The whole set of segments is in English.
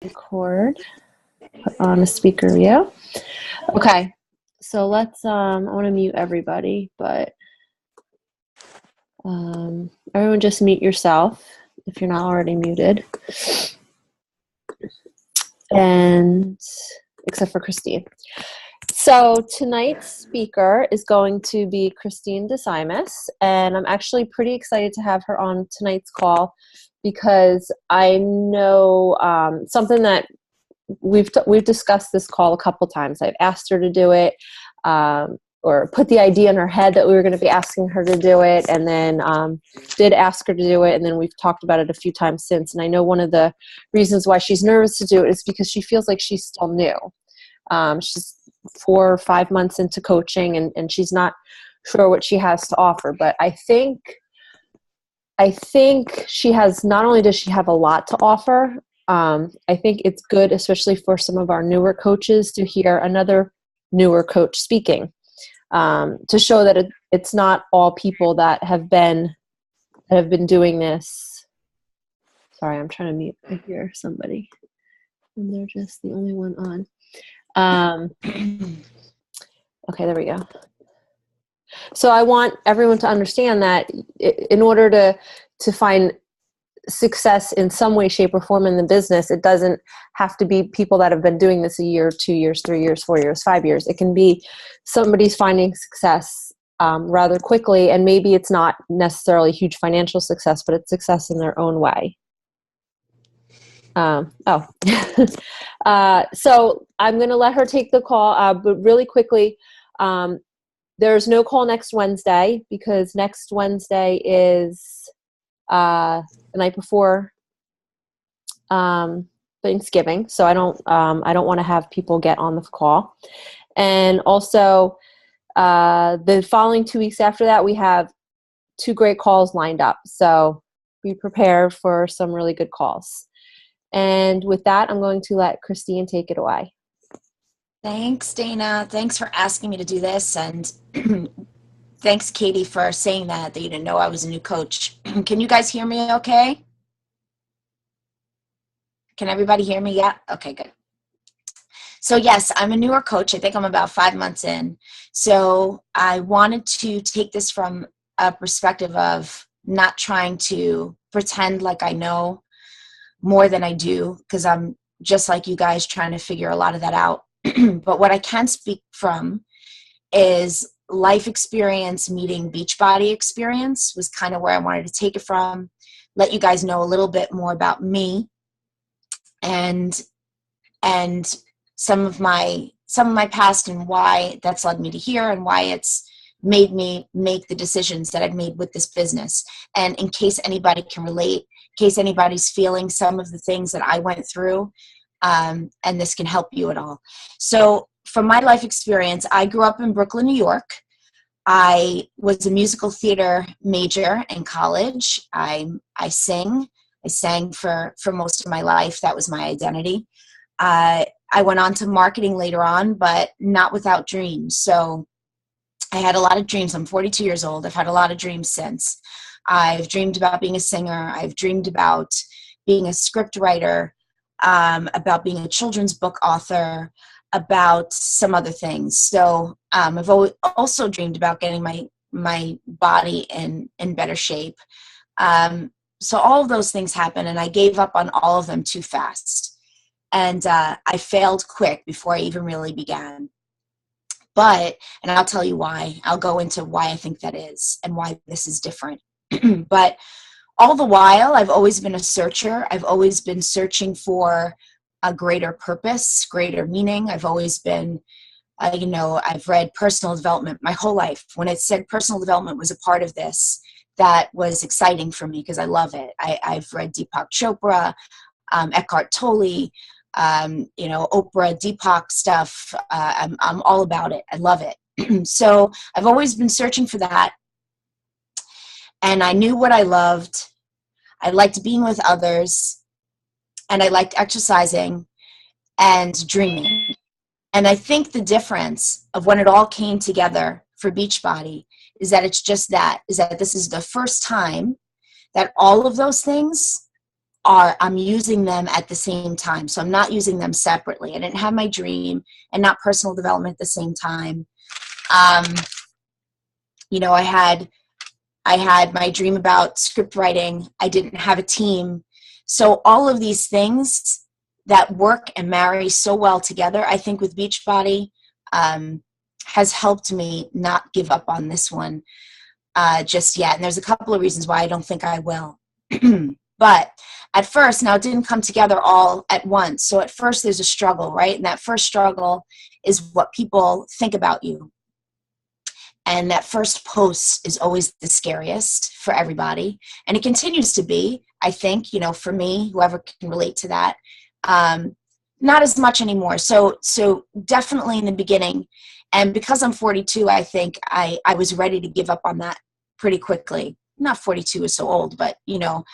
Record, put on a speaker view. Okay, so let's, I want to mute everybody, but everyone just mute yourself if you're not already muted. And except for Christine. So tonight's speaker is going to be Christine DeSimas, and I'm actually pretty excited to have her on tonight's call because I know something that we've discussed this call a couple times. I've asked her to do it, or put the idea in her head that we were going to be asking her to do it, and then did ask her to do it, and then we've talked about it a few times since. And I know one of the reasons why she's nervous to do it is because she feels like she's still new. She's 4 or 5 months into coaching, and she's not sure what she has to offer. But I think she has, not only does she have a lot to offer, I think it's good, especially for some of our newer coaches, to hear another newer coach speaking, to show that it's not all people that have been doing this. Sorry, I'm trying to mute. I hear somebody, and they're just the only one on. Okay, there we go. So I want everyone to understand that in order to find success in some way, shape, or form in the business, it doesn't have to be people that have been doing this a year, 2 years, 3 years, 4 years, 5 years. It can be somebody's finding success rather quickly, and maybe it's not necessarily huge financial success, but it's success in their own way. So I'm going to let her take the call, but really quickly, there's no call next Wednesday because next Wednesday is the night before Thanksgiving, so I don't want to have people get on the call. And also, the following 2 weeks after that, we have 2 great calls lined up. So be prepared for some really good calls. And with that, I'm going to let Christine take it away. Thanks, Dana. Thanks for asking me to do this. And thanks, Katie, for saying that you didn't know I was a new coach. Can you guys hear me okay? Can everybody hear me? Yeah? Okay, good. So yes, I'm a newer coach. I think I'm about 5 months in. So I wanted to take this from a perspective of not trying to pretend like I know more than I do, because I'm just like you guys trying to figure a lot of that out. But what I can speak from is life experience meeting Beachbody experience was kind of where I wanted to take it from, let you guys know a little bit more about me and some of my past and why that's led me to here and why it's made me make the decisions that I've made with this business. And in case anybody can relate, in case anybody's feeling some of the things that I went through, and this can help you at all. So from my life experience, I grew up in Brooklyn, New York. I was a musical theater major in college. I sing. I sang for most of my life. That was my identity. I went on to marketing later on, but not without dreams. So I had a lot of dreams. I'm 42 years old. I've had a lot of dreams since. I've dreamed about being a singer. I've dreamed about being a script writer, about being a children's book author, about some other things. So I've also dreamed about getting my body in better shape. So all of those things happened, and I gave up on all of them too fast. And I failed quick before I even really began. And I'll tell you why. I'll go into why I think that is and why this is different. But all the while, I've always been a searcher. I've always been searching for a greater purpose, greater meaning. I've always been, I've read personal development my whole life. When it said personal development was a part of this, that was exciting for me because I love it. I've read Deepak Chopra, Eckhart Tolle, Oprah, Deepak stuff. I'm all about it. I love it. So I've always been searching for that. And I knew what I loved. I liked being with others. And I liked exercising and dreaming. And I think the difference of when it all came together for Beachbody is that this is the first time that all of those things I'm using them at the same time. So I'm not using them separately. I didn't have my dream and not personal development at the same time. Um, you know, I had my dream about script writing. I didn't have a team. So all of these things that work and marry so well together, I think with Beachbody, has helped me not give up on this one just yet. And there's a couple of reasons why I don't think I will. But at first, now it didn't come together all at once. So at first there's a struggle, right? And that first struggle is what people think about you. And that first post is always the scariest for everybody. And it continues to be, I think, you know, for me, whoever can relate to that, not as much anymore. So definitely in the beginning. And because I'm 42, I think I was ready to give up on that pretty quickly. Not 42 is so old, but, you know,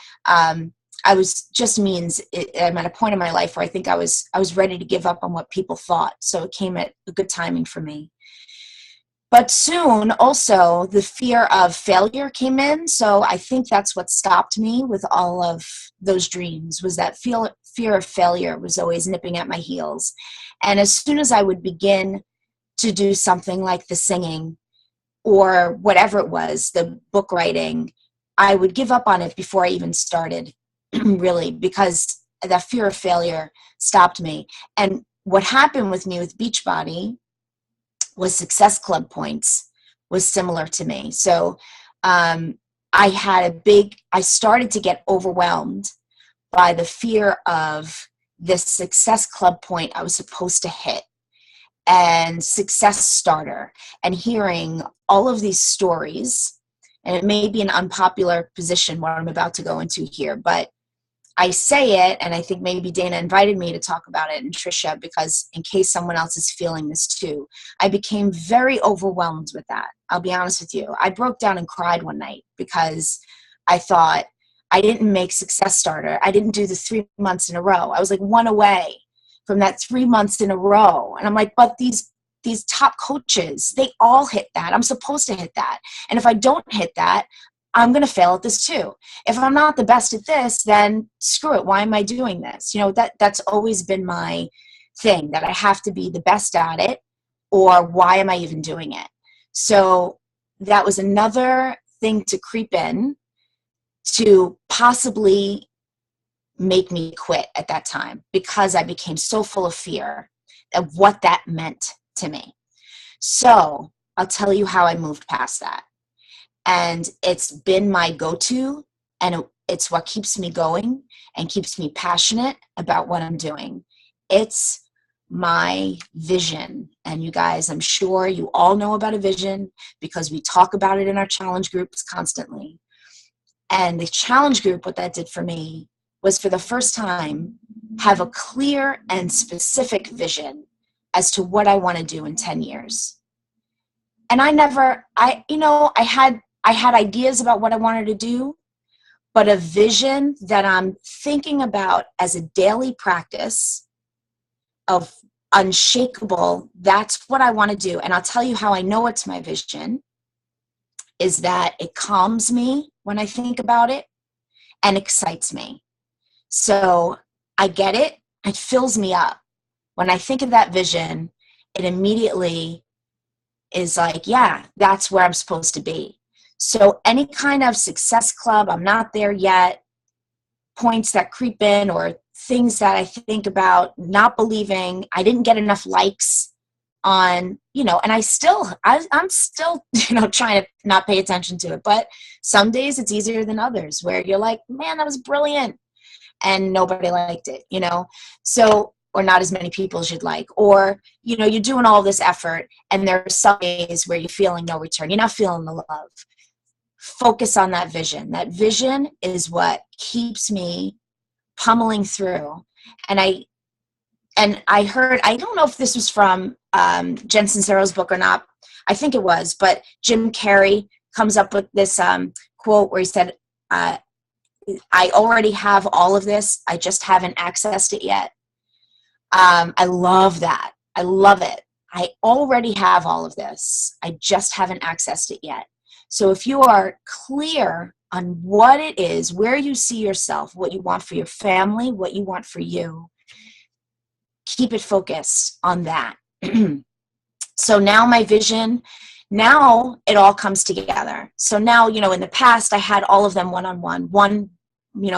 I was just means I'm at a point in my life where I think I was ready to give up on what people thought. So it came at a good timing for me. But soon also the fear of failure came in. So I think that's what stopped me with all of those dreams, was that fear of failure was always nipping at my heels. And as soon as I would begin to do something like the singing or whatever it was, the book writing, I would give up on it before I even started, really, because that fear of failure stopped me. And what happened with me with Beachbody was Success Club points was similar to me. So I started to get overwhelmed by the fear of this Success Club point I was supposed to hit, and Success Starter, and hearing all of these stories. And it may be an unpopular position what I'm about to go into here, but I say it, and I think maybe Dana invited me to talk about it, and Trisha, because in case someone else is feeling this too, I became very overwhelmed with that. I'll be honest with you. I broke down and cried one night because I thought I didn't make Success Starter. I didn't do the 3 months in a row. I was like one away from that 3 months in a row. And I'm like, but these top coaches, they all hit that. I'm supposed to hit that. And if I don't hit that, I'm going to fail at this too. If I'm not the best at this, then screw it. Why am I doing this? You know, that's always been my thing, that I have to be the best at it, or why am I even doing it? So that was another thing to creep in to possibly make me quit at that time, because I became so full of fear of what that meant to me. So I'll tell you how I moved past that. And it's been my go-to, and it's what keeps me going and keeps me passionate about what I'm doing. It's my vision. And you guys, I'm sure you all know about a vision because we talk about it in our challenge groups constantly. And the challenge group, what that did for me was, for the first time, have a clear and specific vision as to what I want to do in 10 years. And I had ideas about what I wanted to do, but a vision that I'm thinking about as a daily practice of unshakable, that's what I want to do. And I'll tell you how I know it's my vision, is that it calms me when I think about it and excites me. So I get it. It fills me up. When I think of that vision, it immediately is like, yeah, that's where I'm supposed to be. So any kind of Success Club, I'm not there yet, points that creep in, or things that I think about not believing, I didn't get enough likes on, you know, and I'm still, you know, trying to not pay attention to it. But some days it's easier than others, where you're like, man, that was brilliant, and nobody liked it, you know. So, or not as many people as you'd like, or, you know, you're doing all this effort and there are some days where you're feeling no return. You're not feeling the love. Focus on that vision. That vision is what keeps me pummeling through. And I heard, I don't know if this was from Jen Sincero's book or not. I think it was, but Jim Carrey comes up with this quote where he said, I already have all of this. I just haven't accessed it yet. I love that. I love it. I already have all of this. I just haven't accessed it yet. So if you are clear on what it is, where you see yourself, what you want for your family, what you want for you. Keep it focused on that. So now my vision, now it all comes together. So now, in the past I had all of them one-on-one,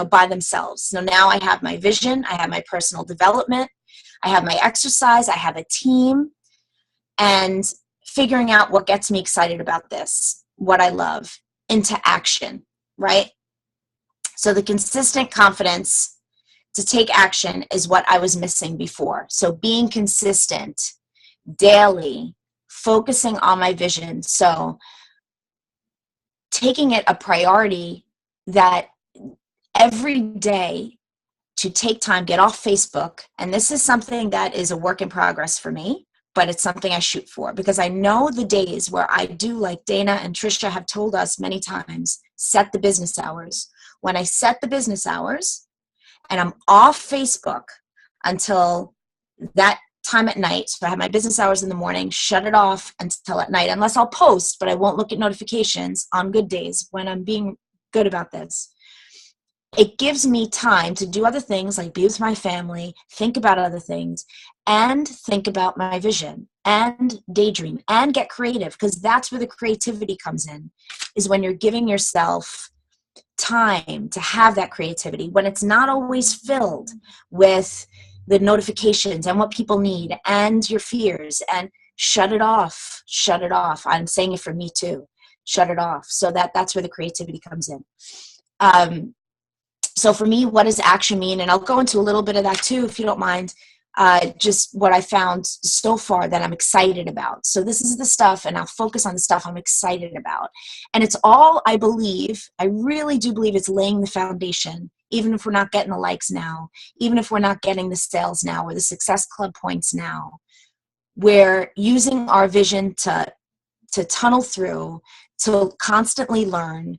by themselves. So now I have my vision, I have my personal development, I have my exercise, I have a team, and figuring out what gets me excited about this, what I love, into action, right? So the consistent confidence to take action is what I was missing before. So being consistent daily, focusing on my vision. So taking it a priority that every day to take time, get off Facebook. And this is something that is a work in progress for me, but it's something I shoot for, because I know the days where I do, like Dana and Trisha have told us many times, set the business hours. When I set the business hours and I'm off Facebook until that time at night, so I have my business hours in the morning, shut it off until at night, unless I'll post, but I won't look at notifications on good days when I'm being good about this. It gives me time to do other things, like be with my family, think about other things, and think about my vision, and daydream, and get creative, because that's where the creativity comes in, is when you're giving yourself time to have that creativity, when it's not always filled with the notifications and what people need and your fears. And shut it off. I'm saying it for me too. Shut it off. So that's where the creativity comes in. So for me, what does action mean? And I'll go into a little bit of that too, if you don't mind. Just what I found so far that I'm excited about. So this is the stuff, and I'll focus on the stuff I'm excited about. And it's all, I really do believe it's laying the foundation, even if we're not getting the likes now, even if we're not getting the sales now or the Success Club points now. We're using our vision to tunnel through, to constantly learn,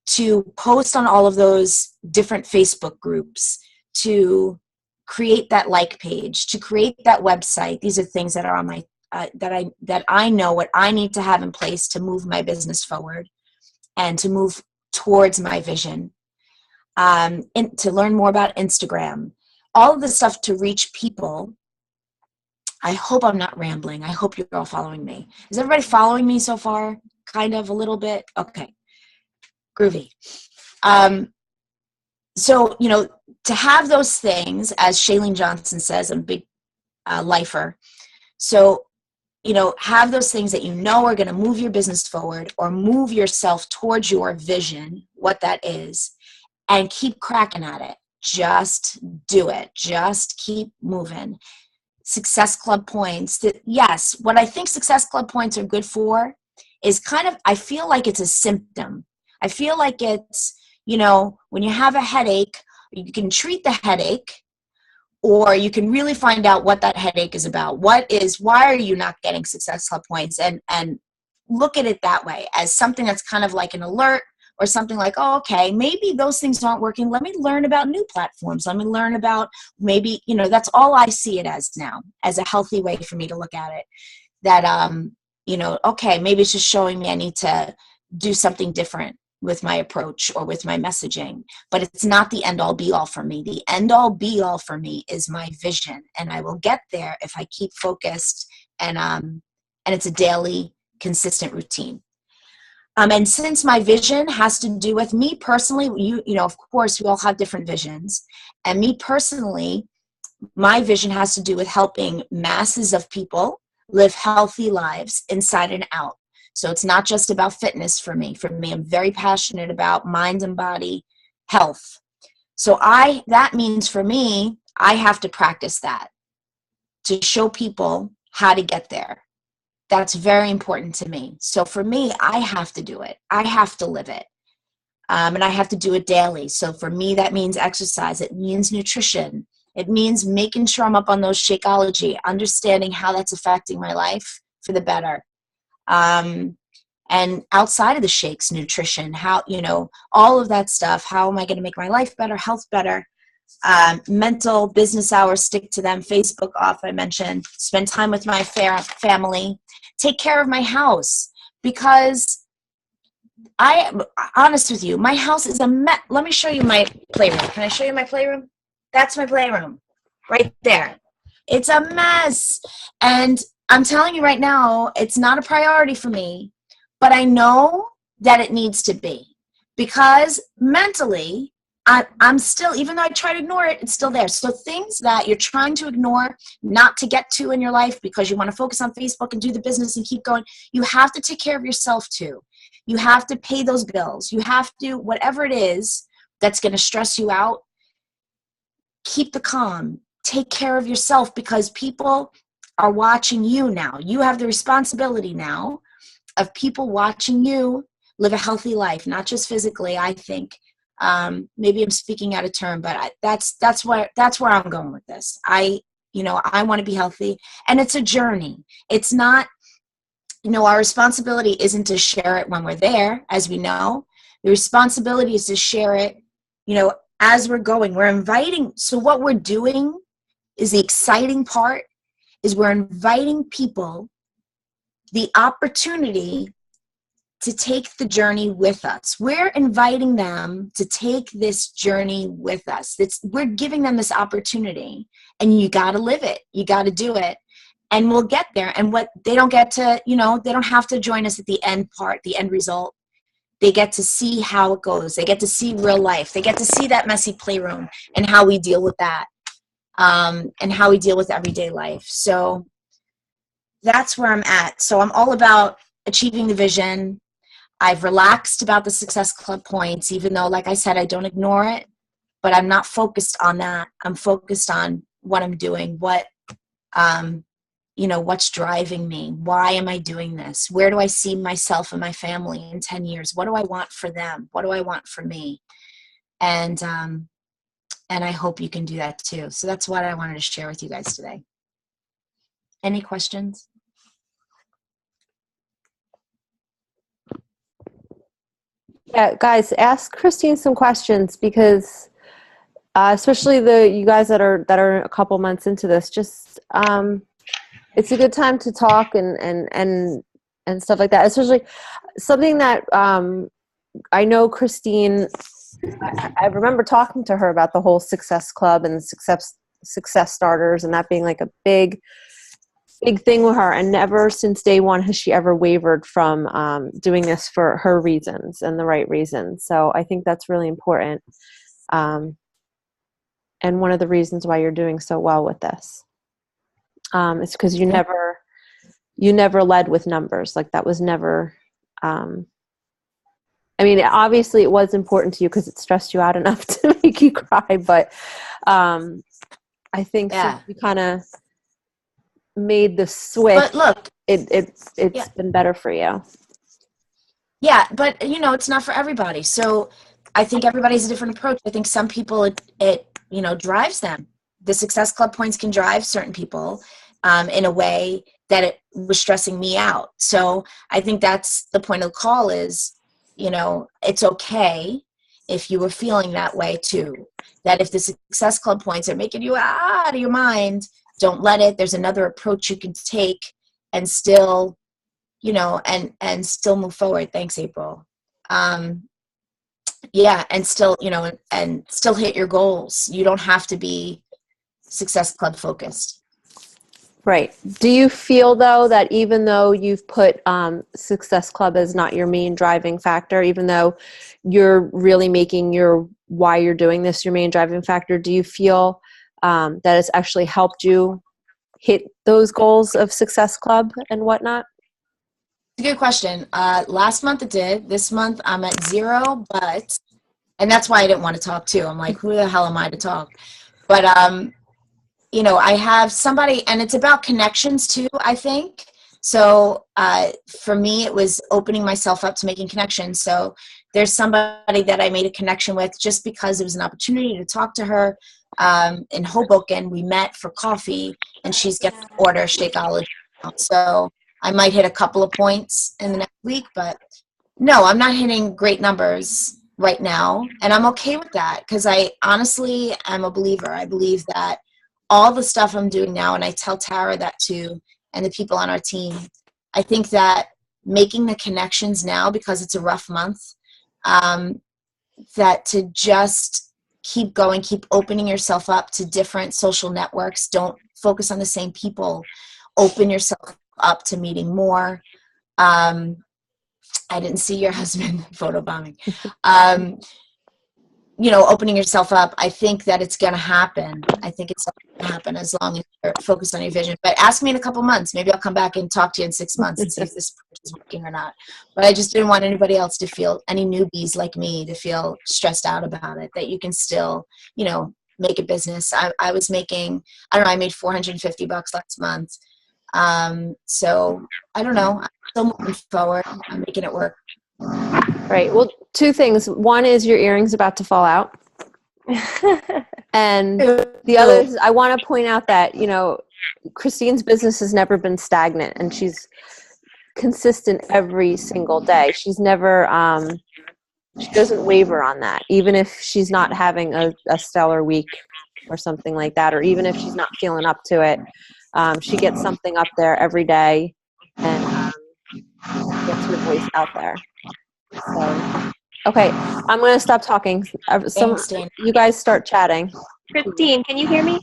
to post on all of those different Facebook groups, to create that like page, to create that website. These are things that are on my that I know what I need to have in place to move my business forward and to move towards my vision. To learn more about Instagram, all of the stuff to reach people. I hope I'm not rambling. I hope you're all following me. Is everybody following me so far? Kind of, a little bit? Okay. Groovy. So, to have those things, as Shailene Johnson says, I'm a big lifer. So, have those things that are going to move your business forward or move yourself towards your vision, what that is, and keep cracking at it. Just do it. Just keep moving. Success Club points. Yes, what I think Success Club points are good for is I feel like it's a symptom. I feel like it's, when you have a headache, you can treat the headache, or you can really find out what that headache is about. Why are you not getting Success Club points? And look at it that way, as something that's kind of like an alert, or something like, oh, okay, maybe those things aren't working. Let me learn about new platforms. Let me learn about maybe, that's all I see it as now, as a healthy way for me to look at it. That, okay, maybe it's just showing me I need to do something different with my approach or with my messaging, but it's not the end all be all for me. The end all be all for me is my vision, and I will get there if I keep focused, and it's a daily consistent routine. And since my vision has to do with me personally, of course, we all have different visions, and me personally, my vision has to do with helping masses of people live healthy lives inside and out. So it's not just about fitness for me. For me, I'm very passionate about mind and body health. So that means for me, I have to practice that to show people how to get there. That's very important to me. So for me, I have to do it. I have to live it. And I have to do it daily. So for me, that means exercise. It means nutrition. It means making sure I'm up on those Shakeology, understanding how that's affecting my life for the better. And outside of the shakes, nutrition, how, all of that stuff. How am I going to make my life better, health better? Mental, business hours, stick to them. Facebook off, I mentioned. Spend time with my family. Take care of my house, because honest with you, my house is a mess. Let me show you my playroom. Can I show you my playroom? That's my playroom right there. It's a mess. And I'm telling you right now, it's not a priority for me, but I know that it needs to be, because mentally, I'm still, even though I try to ignore it, it's still there. So things that you're trying to ignore, not to get to in your life because you want to focus on Facebook and do the business and keep going, you have to take care of yourself too. You have to pay those bills. You have to, whatever it is that's going to stress you out, keep the calm. Take care of yourself, because people are watching you now. You have the responsibility now of people watching you live a healthy life, not just physically, I think. Maybe I'm speaking out of turn, but that's where I'm going with this. I want to be healthy, and it's a journey. It's not, our responsibility isn't to share it when we're there, as we know. The responsibility is to share it, as we're going. We're inviting. So what we're doing is the exciting part, is we're inviting people the opportunity to take the journey with us. We're inviting them to take this journey with us. We're giving them this opportunity, and you got to live it. You got to do it, and we'll get there. And what they don't get to, they don't have to join us at the end part, the end result. They get to see how it goes. They get to see real life. They get to see that messy playroom and how we deal with that, and how we deal with everyday life. So that's where I'm at. So I'm all about achieving the vision. I've relaxed about the Success Club points, even though, like I said, I don't ignore it, but I'm not focused on that. I'm focused on what I'm doing, what's driving me. Why am I doing this? Where do I see myself and my family in 10 years? What do I want for them? What do I want for me? And I hope you can do that too. So that's what I wanted to share with you guys today. Any questions? Yeah, guys, ask Christine some questions, because especially you guys that are a couple months into this, just it's a good time to talk and stuff like that. Especially something that I know Christine. I remember talking to her about the whole Success Club and success starters, and that being like a big thing with her, and never since day one has she ever wavered from doing this for her reasons and the right reasons. So I think that's really important, and one of the reasons why you're doing so well with this is because you never led with numbers. Like, that was never obviously it was important to you because it stressed you out enough to make you cry, but I think since you kind of made the switch, but look, it's been better for you. Yeah, but it's not for everybody. So I think everybody's a different approach. I think some people it drives them. The Success Club points can drive certain people in a way that it was stressing me out. So I think that's the point of the call is, it's okay if you were feeling that way too. That if the Success Club points are making you out of your mind, don't let it. There's another approach you can take and still, and still move forward. Thanks, April. And still, and still hit your goals. You don't have to be Success Club focused. Right. Do you feel, though, that even though you've put Success Club as not your main driving factor, even though you're really making why you're doing this your main driving factor, do you feel that it's actually helped you hit those goals of Success Club and whatnot? It's a good question. Last month it did. This month I'm at 0, and that's why I didn't want to talk too. I'm like, who the hell am I to talk? But I have somebody, and it's about connections too, I think. So for me, it was opening myself up to making connections. So there's somebody that I made a connection with just because it was an opportunity to talk to her in Hoboken. We met for coffee, and she's getting to order Shakeology. So I might hit a couple of points in the next week, but no, I'm not hitting great numbers right now. And I'm okay with that because I honestly am a believer. I believe that all the stuff I'm doing now, and I tell Tara that too, and the people on our team, I think that making the connections now, because it's a rough month, that to just keep going, keep opening yourself up to different social networks. Don't focus on the same people. Open yourself up to meeting more. I didn't see your husband photobombing. Opening yourself up. I think that it's going to happen. I think it's going to happen as long as you're focused on your vision. But ask me in a couple months. Maybe I'll come back and talk to you in 6 months and see if this approach is working or not. But I just didn't want anybody else to feel, any newbies like me, to feel stressed out about it, that you can still, make a business. I was making, I made $450 last month. So I don't know. I'm still moving forward. I'm making it work. Right. Well, two things. One is your earring's about to fall out. And the other is I want to point out that, Christine's business has never been stagnant, and she's consistent every single day. She's never, she doesn't waver on that, even if she's not having a stellar week or something like that, or even if she's not feeling up to it. She gets something up there every day and gets her voice out there. So, okay, I'm going to stop talking. You guys start chatting. Christine, can you hear me?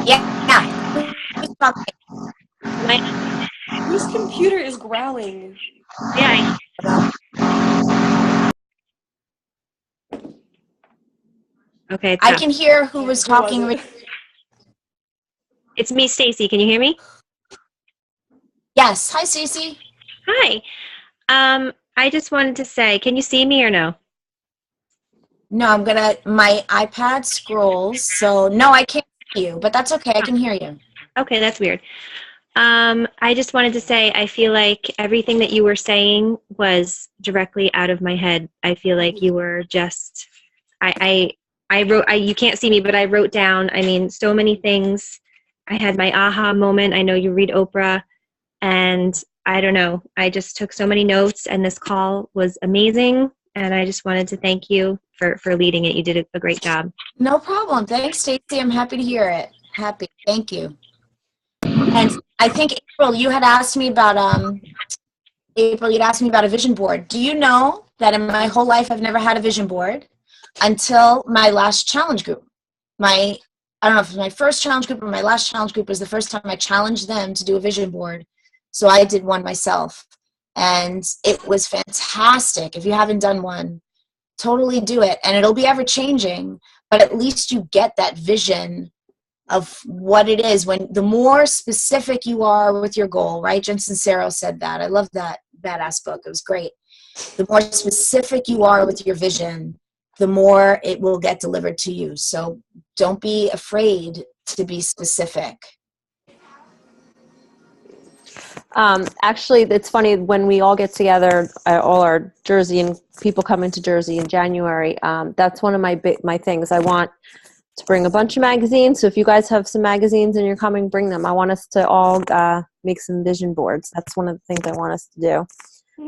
Yeah. Whose computer is growling? Yeah. Okay. I can hear who was talking. It's me, Stacy. Can you hear me? Yes. Hi, Stacy. Hi. I just wanted to say, can you see me or no? No, my iPad scrolls, so no, I can't see you, but that's okay. I can hear you. Okay, that's weird. I just wanted to say, I feel like everything that you were saying was directly out of my head. I feel like you were just, I wrote, you can't see me, but I wrote down, so many things. I had my aha moment. I know you read Oprah, and I don't know. I just took so many notes, and this call was amazing. And I just wanted to thank you for leading it. You did a great job. No problem. Thanks, Stacey. I'm happy to hear it. Happy. Thank you. And I think, April, you had asked me about a vision board. Do you know that in my whole life I've never had a vision board until my last challenge group? I don't know if it was my first challenge group or my last challenge group was the first time I challenged them to do a vision board. So I did one myself, and it was fantastic. If you haven't done one, totally do it. And it'll be ever changing, but at least you get that vision of what it is. When the more specific you are with your goal, right? Jen Sincero said that. I love that badass book. It was great. The more specific you are with your vision, the more it will get delivered to you. So don't be afraid to be specific. Actually, it's funny when we all get together, all our Jersey and people come into Jersey in January. That's one of my things. I want to bring a bunch of magazines. So if you guys have some magazines and you're coming, bring them. I want us to all make some vision boards. That's one of the things I want us to do.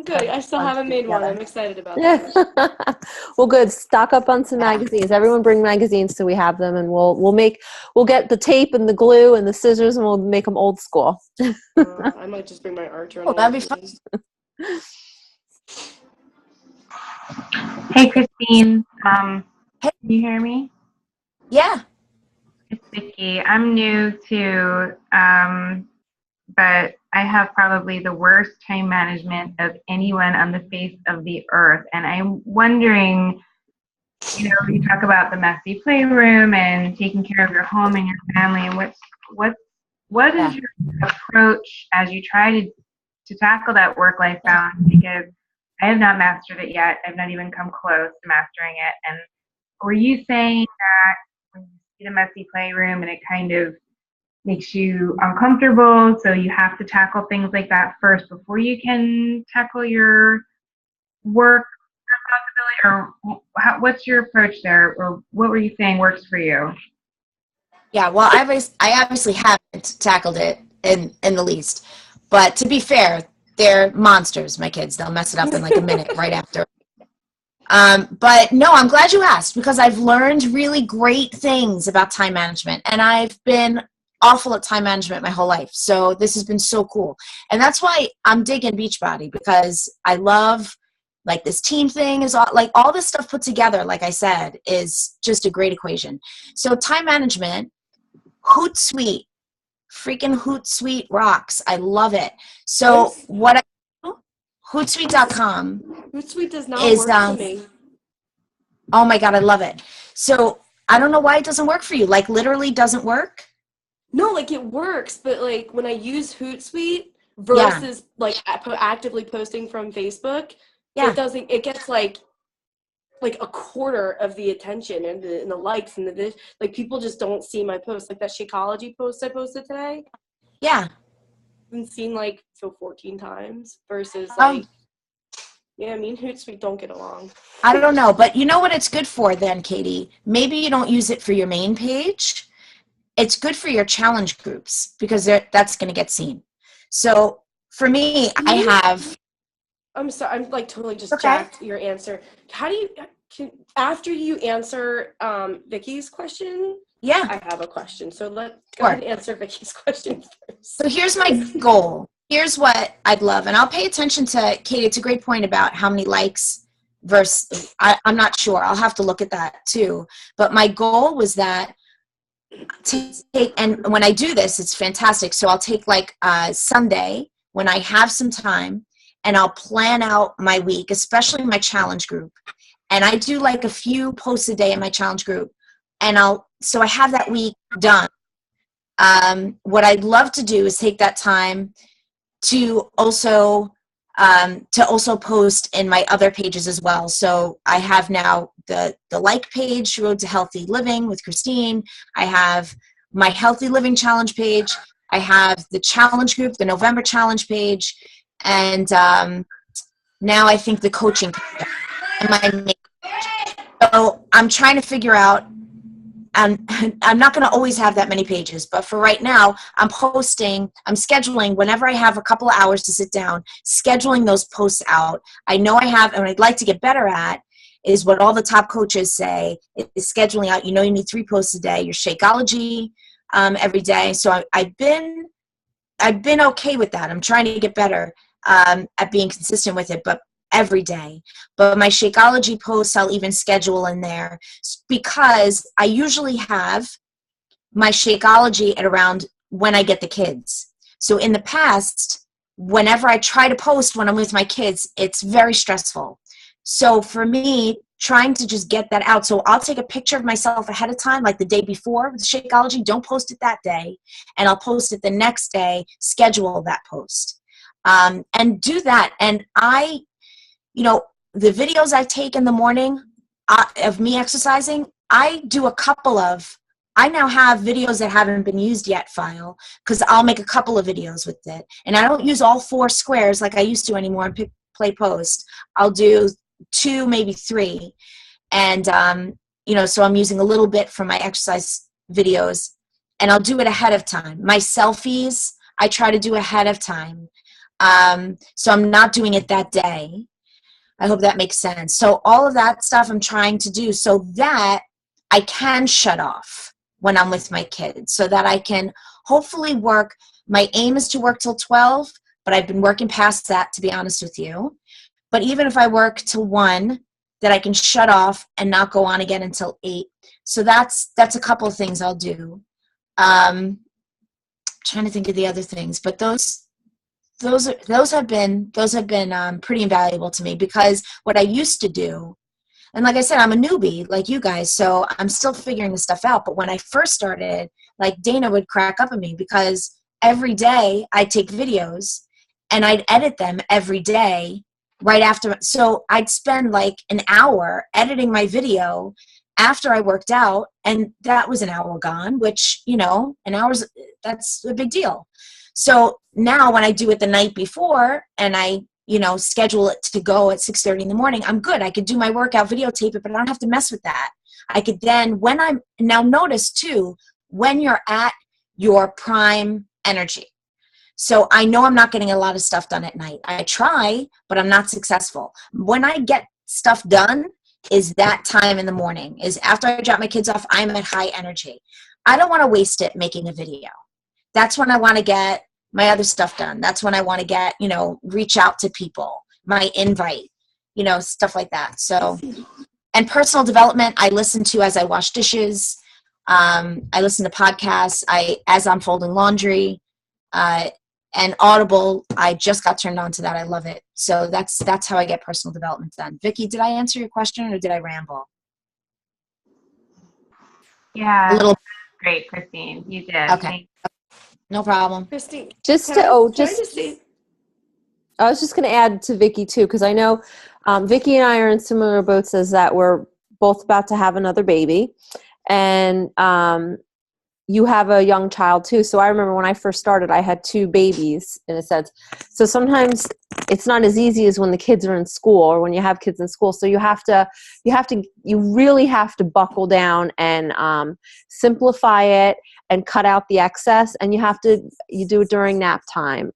Good. I still haven't made one. I'm excited about that. Well, good. Stock up on some magazines. Everyone bring magazines so we have them, and we'll get the tape and the glue and the scissors, and we'll make them old school. I might just bring my art journal. That'd be fun. Hey, Christine. Can you hear me? Yeah. It's Vicki. I'm new to, but I have probably the worst time management of anyone on the face of the earth. And I'm wondering, you talk about the messy playroom and taking care of your home and your family, and what is your approach as you try to tackle that work-life balance? Because I have not mastered it yet. I've not even come close to mastering it. And were you saying that when you see the messy playroom and it kind of makes you uncomfortable, so you have to tackle things like that first before you can tackle your work responsibility? Or what's your approach there? Or what were you saying works for you? Yeah, well, I obviously haven't tackled it in the least. But to be fair, they're monsters, my kids. They'll mess it up in like a minute right after. But no, I'm glad you asked, because I've learned really great things about time management, and I've been awful at time management my whole life. So this has been so cool. And that's why I'm digging Beachbody, because I love like this team thing is all, like all this stuff put together, like I said, is just a great equation. So time management, Hootsuite, freaking Hootsuite rocks. I love it. So what I Hootsuite.com Hootsuite does not is, work for me. oh my God, I love it. So I don't know why it doesn't work for you. Like literally doesn't work? No, like it works, but like when I use Hootsuite versus like actively posting from Facebook, it doesn't, it gets like a quarter of the attention and the likes and the like people just don't see my post. Like that Shakeology post I posted today. Yeah. Been seen like 14 times versus like yeah, me and Hootsuite don't get along. I don't know, but you know what it's good for then, Katie? Maybe you don't use it for your main page. It's good for your challenge groups because that's going to get seen. So for me, I have. I'm sorry, I'm like totally just jacked your answer. How do you, after you answer Vicky's question? Yeah. I have a question. So let's go ahead and answer Vicky's question first. So here's my goal. Here's what I'd love. And I'll pay attention to, Katie, it's a great point about how many likes versus, I'm not sure. I'll have to look at that too. But my goal was that to take, and when I do this, it's fantastic. So I'll take like Sunday when I have some time and I'll plan out my week, especially my challenge group. And I do like a few posts a day in my challenge group. And so I have that week done. What I'd love to do is take that time to also post in my other pages as well. So I have now the like page, Road to Healthy Living with Christine. I have my Healthy Living Challenge page. I have the challenge group, the November challenge page. And now I think the coaching page. So I'm trying to figure out, and I'm not going to always have that many pages, but for right now, I'm scheduling whenever I have a couple of hours to sit down, scheduling those posts out. I know I have, and what I'd like to get better at is what all the top coaches say, is scheduling out. You know, you need 3 posts a day, your Shakeology every day. So I've been okay with that. I'm trying to get better at being consistent with it, but every day. But my Shakeology posts, I'll even schedule in there because I usually have my Shakeology at around when I get the kids. So in the past, whenever I try to post when I'm with my kids, it's very stressful. So for me, trying to just get that out. So I'll take a picture of myself ahead of time, like the day before with Shakeology. Don't post it that day. And I'll post it the next day, schedule that post. And do that. And the videos I take in the morning of me exercising, I now have videos that haven't been used yet file, because I'll make a couple of videos with it. And I don't use all 4 squares like I used to anymore and play post. I'll do 2, maybe 3. And, so I'm using a little bit from my exercise videos, and I'll do it ahead of time. My selfies, I try to do ahead of time. So I'm not doing it that day. I hope that makes sense. So all of that stuff I'm trying to do so that I can shut off when I'm with my kids, so that I can hopefully work. My aim is to work till 12, but I've been working past that, to be honest with you. But even if I work till 1, that I can shut off and not go on again until 8. So that's a couple of things I'll do. Trying to think of the other things, but those have been pretty invaluable to me, because what I used to do, and like I said, I'm a newbie like you guys, so I'm still figuring this stuff out. But when I first started, like Dana would crack up at me, because every day I'd take videos and I'd edit them every day right after. So I'd spend like an hour editing my video after I worked out, and that was an hour gone, which, an hour's, that's a big deal. So now when I do it the night before and I, schedule it to go at 6:30 in the morning, I'm good. I could do my workout, videotape it, but I don't have to mess with that. I could then, now notice too, when you're at your prime energy. So I know I'm not getting a lot of stuff done at night. I try, but I'm not successful. When I get stuff done is that time in the morning, is after I drop my kids off, I'm at high energy. I don't want to waste it making a video. that's when I want to get my other stuff done. That's when I want to get, reach out to people, my invite, stuff like that. So, and personal development, I listen to as I wash dishes. I listen to podcasts as I'm folding laundry. And Audible, I just got turned on to that. I love it. So that's how I get personal development done. Vicky, did I answer your question or did I ramble? Yeah, A little. great, Christine. You did. Okay. No problem. Christine, Just can to, I just say, I was just going to add to Vicky too, because I know Vicky and I are in similar boats as that we're both about to have another baby, and you have a young child too. So I remember when I first started, I had 2 babies in a sense. So sometimes it's not as easy as when the kids are in school or when you have kids in school. So you really have to buckle down and simplify it and cut out the excess. And you do it during nap time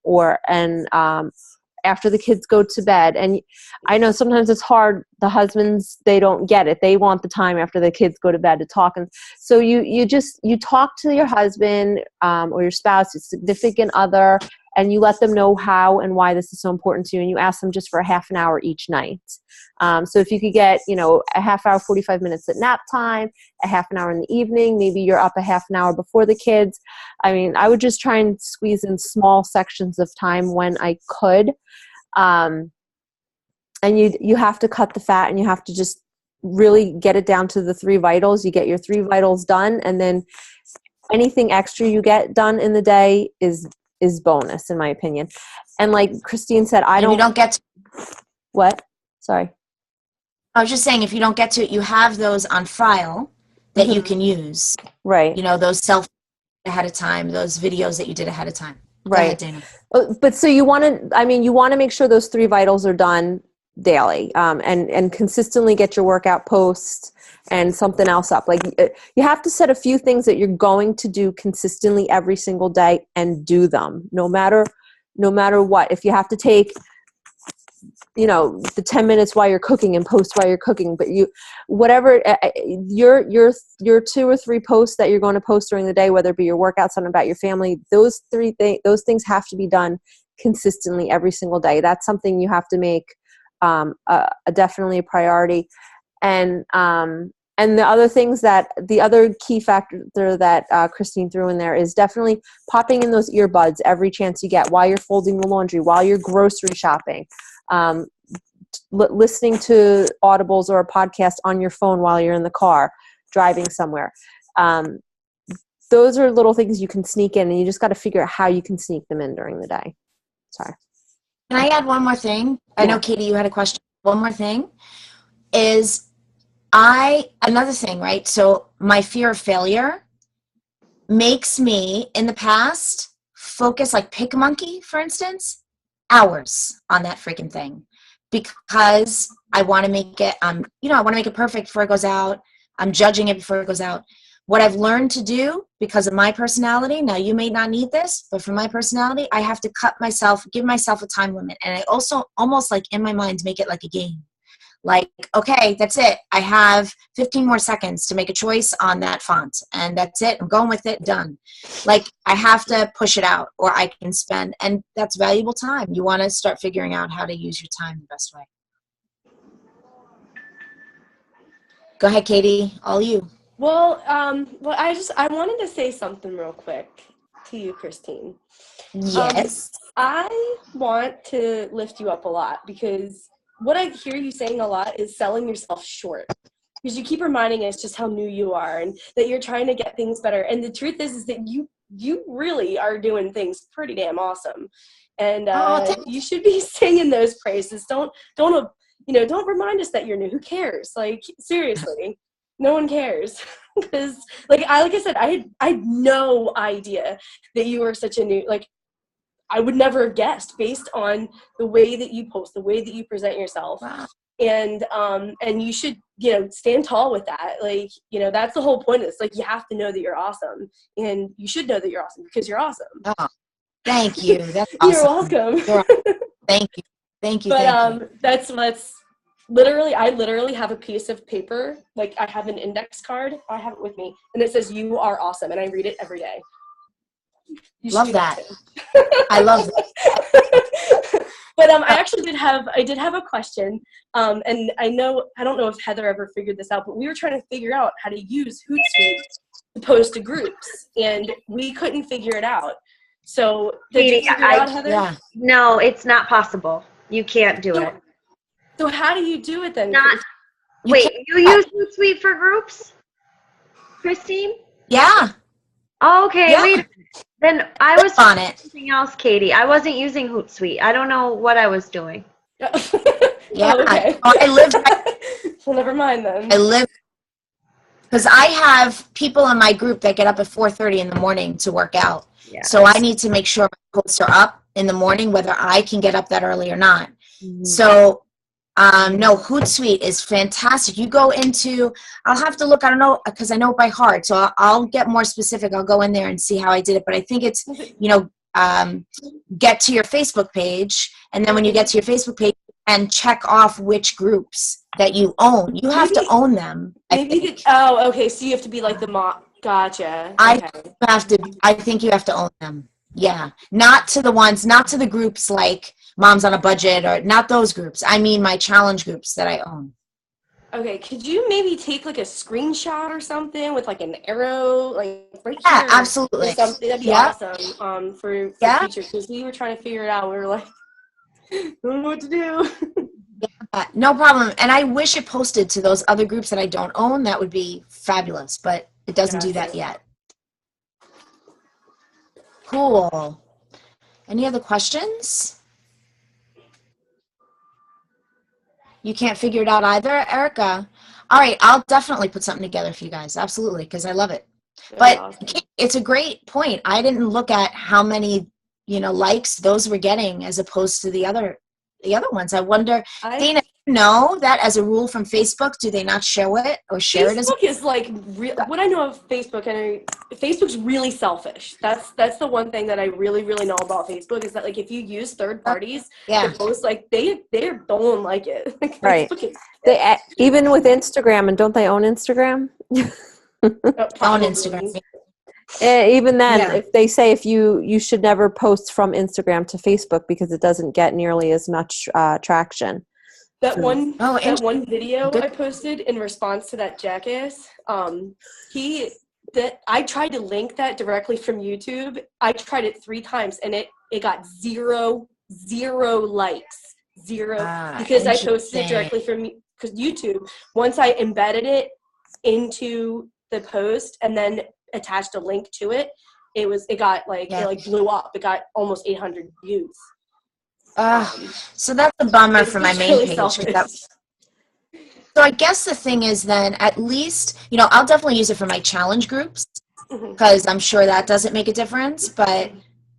after the kids go to bed. And I know sometimes it's hard. The husbands, they don't get it. They want the time after the kids go to bed to talk. And so you talk to your husband or your spouse, your significant other, and you let them know how and why this is so important to you. And you ask them just for a half an hour each night. So if you could get, a half hour, 45 minutes at nap time, a half an hour in the evening, maybe you're up a half an hour before the kids. I mean, I would just try and squeeze in small sections of time when I could. And you have to cut the fat, and you have to just really get it down to the 3 vitals. You get your 3 vitals done, and then anything extra you get done in the day is bonus, in my opinion. And like Christine said, You don't get to, what? Sorry. I was just saying, if you don't get to it, you have those on file that you can use. Right. Those self ahead of time, those videos that you did ahead of time. Right. Go ahead, Dana. But so you want to make sure those 3 vitals are done daily, and consistently get your workout posts and something else up. Like you have to set a few things that you're going to do consistently every single day and do them no matter what. If you have to take the 10 minutes while you're cooking and post while you're cooking, but your 2 or 3 posts that you're going to post during the day, whether it be your workout, something about your family, those things have to be done consistently every single day. That's something you have to make definitely a priority. And the other key factor that Christine threw in there is definitely popping in those earbuds every chance you get while you're folding the laundry, while you're grocery shopping, listening to audibles or a podcast on your phone while you're in the car, driving somewhere. Those are little things you can sneak in, and you just got to figure out how you can sneak them in during the day. Sorry. Can I add one more thing? I know, Katie, you had a question. One more thing is another thing, right? So my fear of failure makes me, in the past, focus, like pick a monkey, for instance, hours on that freaking thing, because I want to make it, I want to make it perfect before it goes out. I'm judging it before it goes out. What I've learned to do because of my personality, now you may not need this, but for my personality, I have to give myself a time limit. And I also almost like in my mind make it like a game. Like, okay, that's it. I have 15 more seconds to make a choice on that font, and that's it. I'm going with it, done. Like, I have to push it out, or I can spend, and that's valuable time. You want to start figuring out how to use your time the best way. Go ahead, Katie, all you. Well, I wanted to say something real quick to you, Christine. Yes. I want to lift you up a lot, because what I hear you saying a lot is selling yourself short, because you keep reminding us just how new you are and that you're trying to get things better. And the truth is that you really are doing things pretty damn awesome. And you should be singing those praises. Don't remind us that you're new. Who cares? Like, seriously, no one cares. Because like I said, I had no idea that you were such a new, like, I would never have guessed based on the way that you post, the way that you present yourself. Wow. And you should, stand tall with that. Like, that's the whole point of this. Like, you have to know that you're awesome, and you should know that you're awesome because you're awesome. Oh, thank you. That's awesome. You're welcome. Thank you. Thank you. But that's literally, I literally have a piece of paper. Like, I have an index card. I have it with me, and it says, "You are awesome," and I read it every day. You should Love do that. too. I love that. But I did have a question, and I don't know if Heather ever figured this out, but we were trying to figure out how to use Hootsuite to post to groups, and we couldn't figure it out. So did you Katie, figure it out, Heather? Yeah. No, it's not possible. You can't do it. So how do you do it then? Wait, you use Hootsuite for groups, Christine? Yeah. Oh, okay, Yeah. wait a minute. Then I was on it. something else, Katie. I wasn't using Hootsuite. I don't know what I was doing. Yeah. Oh, okay. I live. Well, never mind then. I live because I have people in my group that get up at 4:30 in the morning to work out. Yeah. So I need to make sure my posts are up in the morning, whether I can get up that early or not. Mhm. So, no, Hootsuite is fantastic. You go into, I'll have to look, I don't know, because I know it by heart. So I'll get more specific. I'll go in there and see how I did it. But I think it's, get to your Facebook page. And then when you get to your Facebook page, and check off which groups that you own. You have to own them. Okay. So you have to be like the mob. Gotcha. Okay. I think you have to own them. Yeah. Not to the groups like Moms on a Budget or not those groups. I mean my challenge groups that I own. Okay. Could you maybe take like a screenshot or something with like an arrow, like right Yeah, here? absolutely. Or something? That'd be awesome. For future, because we were trying to figure it out. We were like, I don't know what to do. No problem. And I wish it posted to those other groups that I don't own. That would be fabulous, but it doesn't do that yet. Cool. Any other questions? You can't figure it out either, Erica? All right, I'll definitely put something together for you guys. Absolutely, because I love it. But awesome. It's a great point. I didn't look at how many, likes those were getting as opposed to the other ones. I wonder, Dana, you know that as a rule from Facebook, do they not show it or share it? Facebook is like what I know of Facebook, and Facebook's really selfish. That's the one thing that I really, really know about Facebook is that like if you use third parties to post, like they don't like it. Like, right. They even with Instagram, and don't they own Instagram? On Instagram. Even then, if they say if you should never post from Instagram to Facebook because it doesn't get nearly as much traction. That one video I posted in response to that jackass, I tried to link that directly from YouTube. I tried it 3 times and it got zero likes. Because I posted it directly from YouTube. Once I embedded it into the post and then attached a link to it, it blew up. It got almost 800 views. So that's a bummer for my main page. So I guess the thing is then at least, I'll definitely use it for my challenge groups because I'm sure that doesn't make a difference. But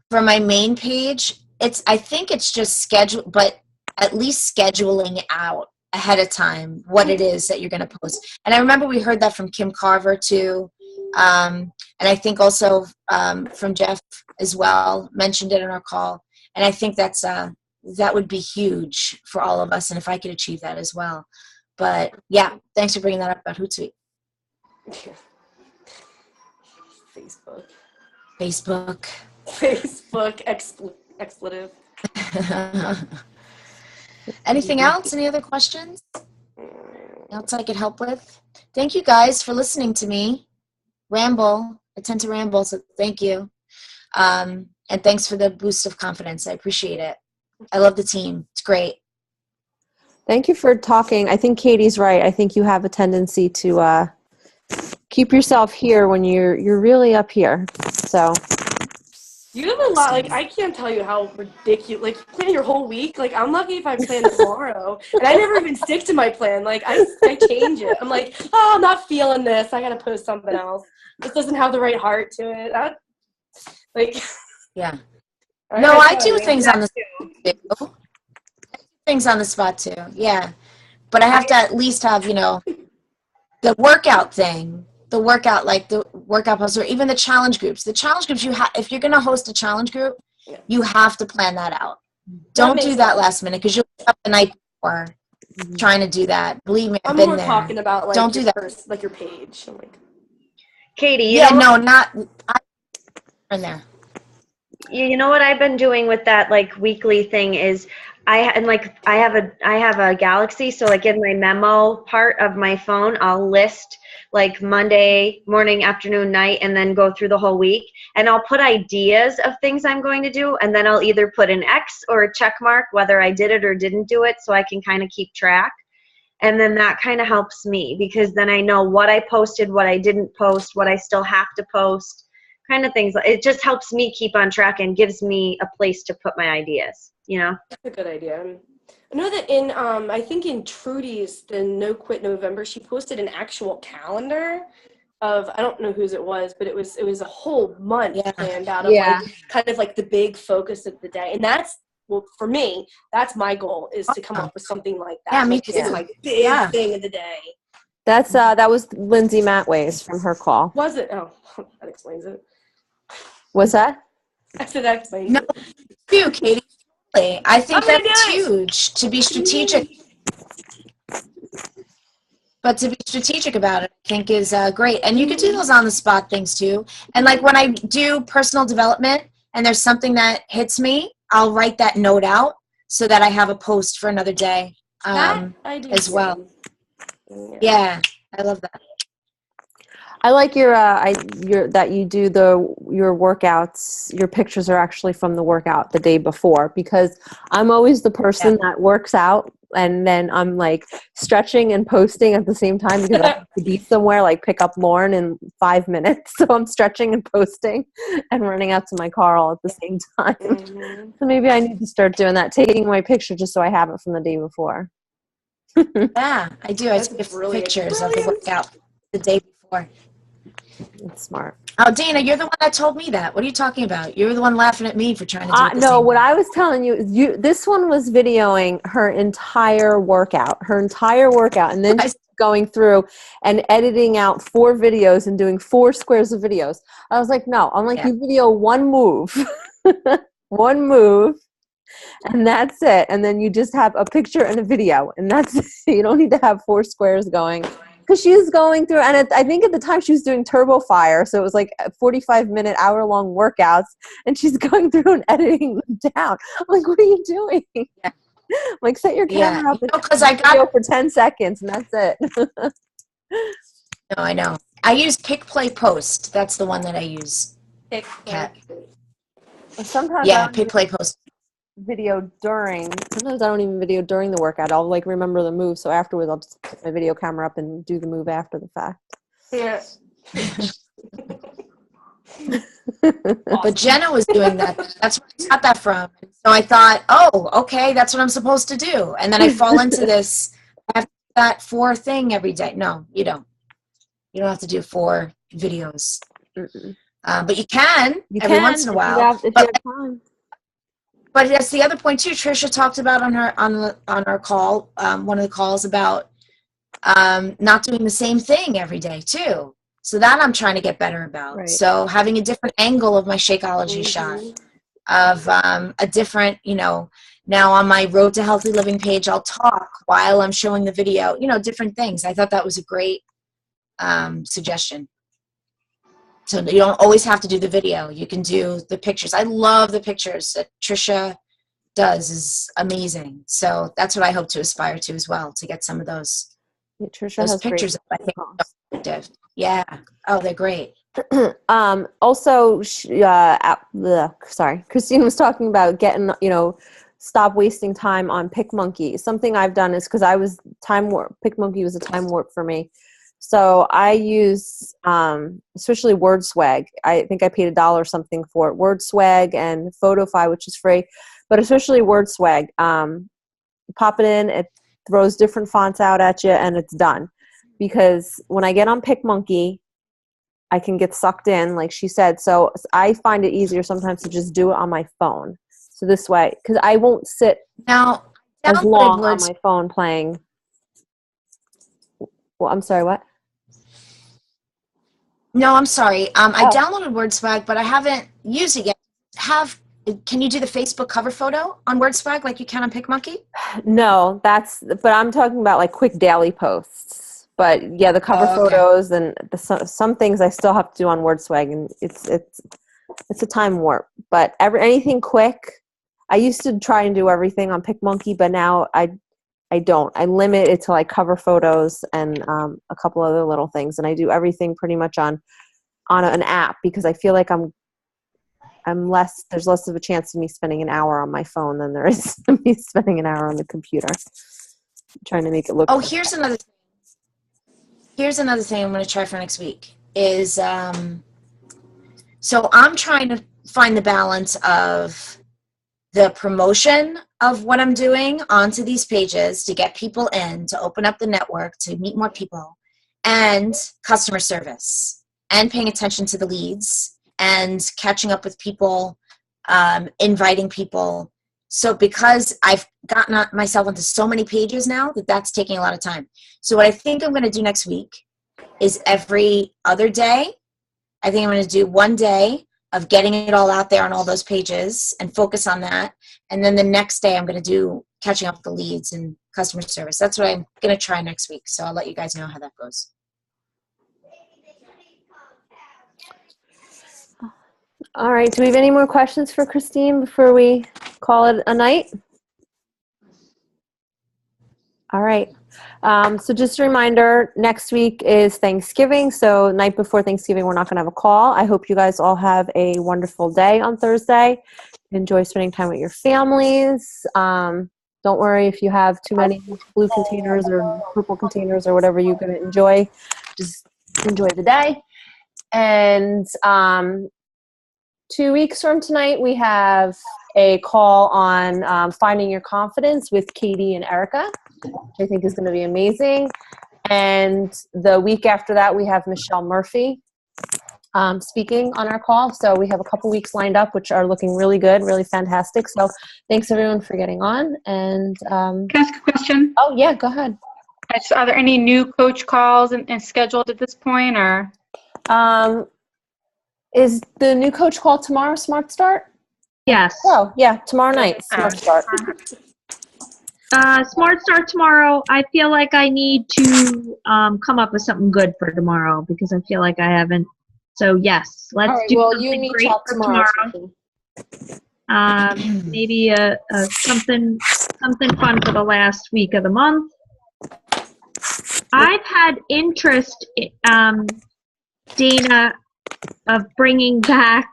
for my main page, I think it's just schedule, but at least scheduling out ahead of time what it is that you're going to post. And I remember we heard that from Kim Carver too. And I think also from Jeff as well, mentioned it in our call. And I think that would be huge for all of us, and if I could achieve that as well. But yeah, thanks for bringing that up about Hootsuite. Facebook expletive. Anything else? Any other questions? Else I could help with? Thank you guys for listening to me ramble. I tend to ramble, so thank you. And thanks for the boost of confidence. I appreciate it. I love the team. It's great. Thank you for talking. I think Katie's right. I think you have a tendency to keep yourself here when you're really up here. So you have a lot. Like I can't tell you how ridiculous. Like plan your whole week. Like I'm lucky if I plan tomorrow, and I never even stick to my plan. Like I change it. I'm like, oh, I'm not feeling this. I gotta post something else. This doesn't have the right heart to it. Yeah. No, I do things on the spot too. Things on the spot too. Yeah. But I have to at least have, the workout thing, the workout post, or even the challenge groups. The challenge groups if you're going to host a challenge group, you have to plan that out. Don't do that last minute because you'll up the night before trying to do that. Believe me, I've been there. I'm more talking about like don't do that. Like your page. I'm like, Katie, not in there. You know what I've been doing with that like weekly thing is I have a Galaxy, so like in my memo part of my phone, I'll list like Monday morning, afternoon, night, and then go through the whole week. And I'll put ideas of things I'm going to do, and then I'll either put an X or a check mark whether I did it or didn't do it, so I can kind of keep track. And then that kind of helps me because then I know what I posted, what I didn't post, what I still have to post, kind of things. It just helps me keep on track and gives me a place to put my ideas, you know? That's a good idea. I know that in, I think in Trudy's, the No Quit November, she posted an actual calendar of, I don't know whose it was, but it was a whole month planned out of like, kind of like the big focus of the day. And that's, well, for me, that's my goal is to come up with something like that. Yeah, me like, too. This is my big thing of the day. That's that was Lindsay Matways from her call. Was it? Oh, that explains it. Was that? I said that explains No, it. you, Katie. I think I'm gonna that's do it. huge to be strategic. But to be strategic about it, I think is great. And you could do those on the spot things too. And like when I do personal development and there's something that hits me, I'll write that note out so that I have a post for another day as well. Yeah, I love that. I like your that you do your workouts. Your pictures are actually from the workout the day before, because I'm always the person that works out and then I'm like stretching and posting at the same time because I have to be somewhere, like pick up Lauren in 5 minutes. So I'm stretching and posting and running out to my car all at the same time. Mm-hmm. So maybe I need to start doing that, taking my picture just so I have it from the day before. Yeah, I do. I take pictures of the workout the day before. It's smart. Oh, Dana, you're the one that told me that. What are you talking about? You were the one laughing at me for trying to do it the No, same what way. I was telling you is this one was videoing her entire workout, and then she's going through and editing out 4 videos and doing 4 squares of videos. I was like, no. I'm like, you video one move, one move, and that's it. And then you just have a picture and a video, and that's it. You don't need to have 4 squares going. Because she's going through, and I think at the time she was doing Turbo Fire, so it was like 45-minute, hour-long workouts, and she's going through and editing them down. I'm like, what are you doing? I'm like, set your camera up and because I got video for 10 seconds, and that's it. No, I know. I use Pick Play Post. That's the one that I use. Cat. Sometimes Pick Play Post. Sometimes I don't even video during the workout. I'll like remember the move, so afterwards I'll just put my video camera up and do the move after the fact. Yeah. But Jenna was doing that. That's where I got that from. So I thought, oh, okay, that's what I'm supposed to do. And then I fall into this, I have to do that 4 thing every day. No, you don't. You don't have to do 4 videos. But you can every once in a while. If you have time. But that's the other point too. Trisha talked about on our call, one of the calls about not doing the same thing every day too. So that I'm trying to get better about. Right. So having a different angle of my Shakeology shot, of a different, now on my Road to Healthy Living page, I'll talk while I'm showing the video. Different things. I thought that was a great suggestion. So you don't always have to do the video. You can do the pictures. I love the pictures that Trisha does. Is amazing. So that's what I hope to aspire to as well, to get some of those pictures up. I think are effective. Yeah. Oh, they're great. Also, Christine was talking about getting, stop wasting time on PicMonkey. Something I've done is because I was time warp. PicMonkey was a time warp for me. So I use, especially WordSwag. I think I paid $1 or something for it. WordSwag and PhotoFi, which is free, but especially WordSwag. Pop it in, it throws different fonts out at you, and it's done. Because when I get on PicMonkey, I can get sucked in, like she said. So I find it easier sometimes to just do it on my phone. So this way, because I won't sit now as long on my phone playing. Well, I'm sorry, what? No, I'm sorry. I downloaded WordSwag, but I haven't used it yet. Can you do the Facebook cover photo on WordSwag like you can on PicMonkey? No, but I'm talking about like quick daily posts. But yeah, the cover photos and some things I still have to do on WordSwag, and it's it's a time warp. But anything quick, I used to try and do everything on PicMonkey, but now I don't. I limit it to like cover photos and a couple other little things, and I do everything pretty much on an app because I feel like there's less of a chance of me spending an hour on my phone than there is of me spending an hour on the computer. I'm trying to make it look. Oh, here's another thing I'm going to try for next week is so I'm trying to find the balance of the promotion of what I'm doing onto these pages to get people in, to open up the network, to meet more people, and customer service, and paying attention to the leads, and catching up with people, inviting people. So because I've gotten myself into so many pages now, that's taking a lot of time. So what I think I'm going to do next week is every other day, I think I'm going to do one day of getting it all out there on all those pages and focus on that. And then the next day I'm going to do catching up with the leads and customer service. That's what I'm going to try next week. So I'll let you guys know how that goes. All right. Do we have any more questions for Christine before we call it a night? All right. So just a reminder, next week is Thanksgiving. So night before Thanksgiving, we're not going to have a call. I hope you guys all have a wonderful day on Thursday. Enjoy spending time with your families. Don't worry if you have too many blue containers or purple containers or whatever you're going to enjoy. Just enjoy the day. And 2 weeks from tonight, we have a call on finding your confidence with Katie and Erica, which I think is going to be amazing. And the week after that, we have Michelle Murphy speaking on our call. So we have a couple weeks lined up, which are looking really good, really fantastic. So thanks everyone for getting on. And can I ask a question? Oh yeah, go ahead. Are there any new coach calls and scheduled at this point, or? Is the new coach call tomorrow Smart Start? Yes. Oh yeah, tomorrow night Smart Start. Smart Start tomorrow. I feel like I need to come up with something good for tomorrow because I feel like I haven't. So yes, let's do something great for tomorrow. Maybe something fun for the last week of the month. I've had interest, Dana, of bringing back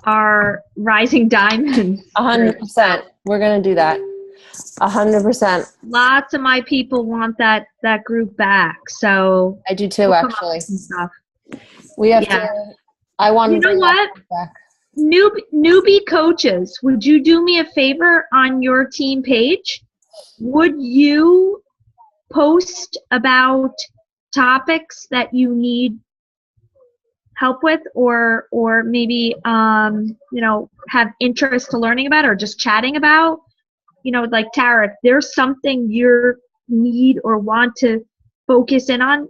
our Rising Diamonds. 100%. We're gonna do that. 100%. Lots of my people want that group back, so I do too. Actually, stuff. We have to. I want to. You know what? Back. Newbie coaches, would you do me a favor on your team page? Would you post about topics that you need help with, or maybe have interest to learning about, or just chatting about? Like Tara, if there's something you need or want to focus in on,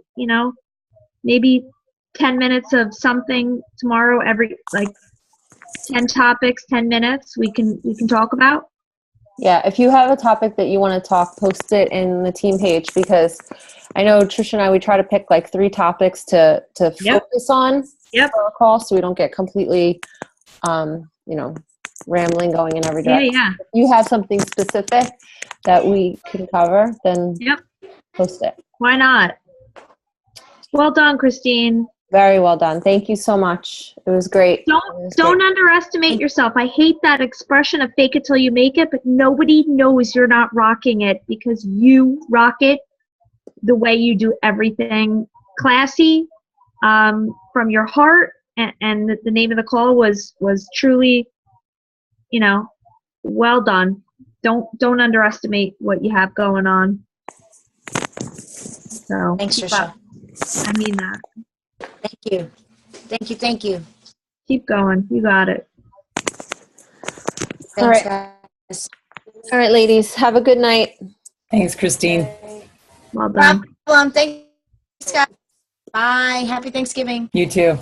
maybe 10 minutes of something tomorrow, every 10 topics, 10 minutes we can talk about. Yeah, if you have a topic that you want to talk, post it in the team page, because I know Tricia and I, we try to pick 3 topics to focus on for our call, so we don't get completely, rambling, going in every direction. Yeah. If you have something specific that we can cover, then post it. Why not? Well done, Christine. Very well done. Thank you so much. It was great. Don't underestimate yourself. I hate that expression of fake it till you make it, but nobody knows you're not rocking it because you rock it the way you do everything. Classy, from your heart, and the name of the call was truly, well done. Don't underestimate what you have going on. So Thanks, Tricia. I mean that. Thank you. Keep going. You got it. Thanks, All right. guys. All right, ladies. Have a good night. Thanks, Christine. Well done. No problem. Thanks, guys. Bye. Happy Thanksgiving. You too.